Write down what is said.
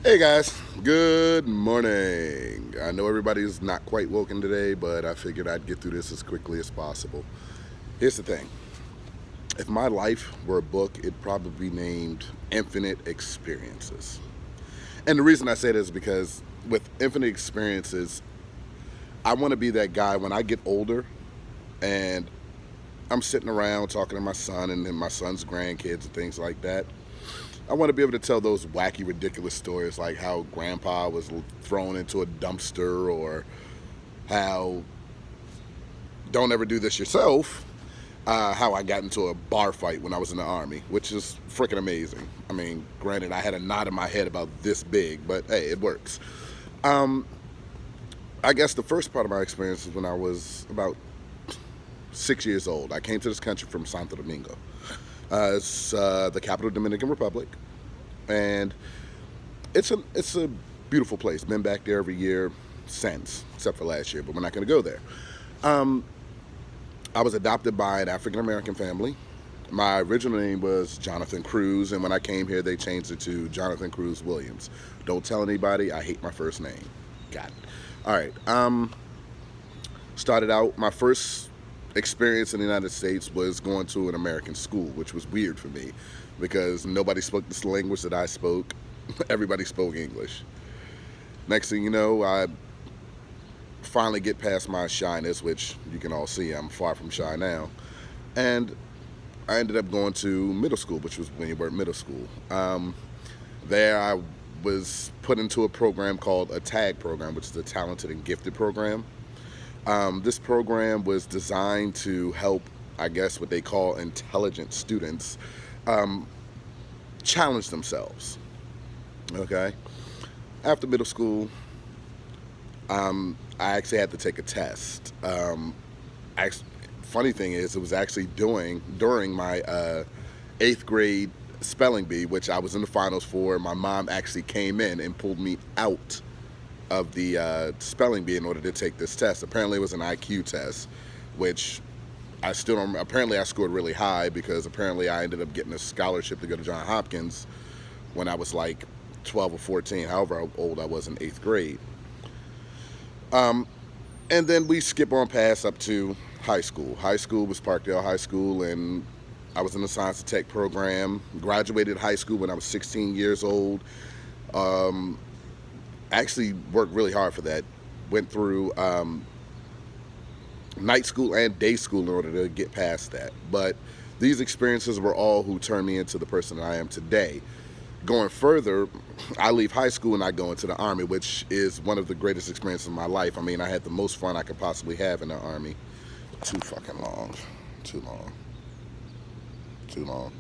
Hey guys, good morning. I know everybody's not quite woken today, but I figured I'd get through this as quickly as possible. Here's the thing. If my life were a book, it'd probably be named Infinite Experiences. And the reason I say this is because with Infinite Experiences, I want to be that guy when I get older and I'm sitting around talking to my son and then my son's grandkids and things like that. I want to be able to tell those wacky, ridiculous stories like how grandpa was thrown into a dumpster or how, don't ever do this yourself, how I got into a bar fight when I was in the Army, which is freaking amazing. I mean, granted, I had a knot in my head about this big, but hey, it works. Um, I guess the first part of my experience is when I was about 6 years old. I came to this country from Santo Domingo. It's the capital of Dominican Republic, and it's a beautiful place. Been back there every year since, except for last year, but we're not going to go there. Um, I was adopted by an African American family. My original name was Jonathan Cruz, and when I came here, they changed it to Jonathan Cruz Williams. Don't tell anybody. I hate my first name. Got it. All right. Started out my first experience in the United States was going to an American school, which was weird for me because nobody spoke this language that I spoke. Everybody spoke English. Next thing you know, I finally get past my shyness, which you can all see I'm far from shy now. And I ended up going to middle school, which was when you were at middle school. There I was put into a program called a TAG program, which is a talented and gifted program. This program was designed to help, I guess, what they call intelligent students um, challenge themselves. Okay. After middle school, I actually had to take a test. Act- Funny thing is, it was actually during my eighth grade spelling bee, which I was in the finals for. My mom actually came in and pulled me out of the spelling bee in order to take this test. Apparently, it was an IQ test, which I still don't. Apparently, I scored really high because apparently I ended up getting a scholarship to go to Johns Hopkins when I was like 12 or 14, however old I was in eighth grade. Um, and then we skip on past up to high school. High school was Parkdale High School, and I was in the science and tech program. Graduated high school when I was 16 years old. Um, Actually worked really hard for that. Went through night school and day school in order to get past that. But these experiences were all who turned me into the person that I am today. Going further, I leave high school and I go into the Army, which is one of the greatest experiences of my life. I mean, I had the most fun I could possibly have in the Army. Too fucking long. Too long. Too long.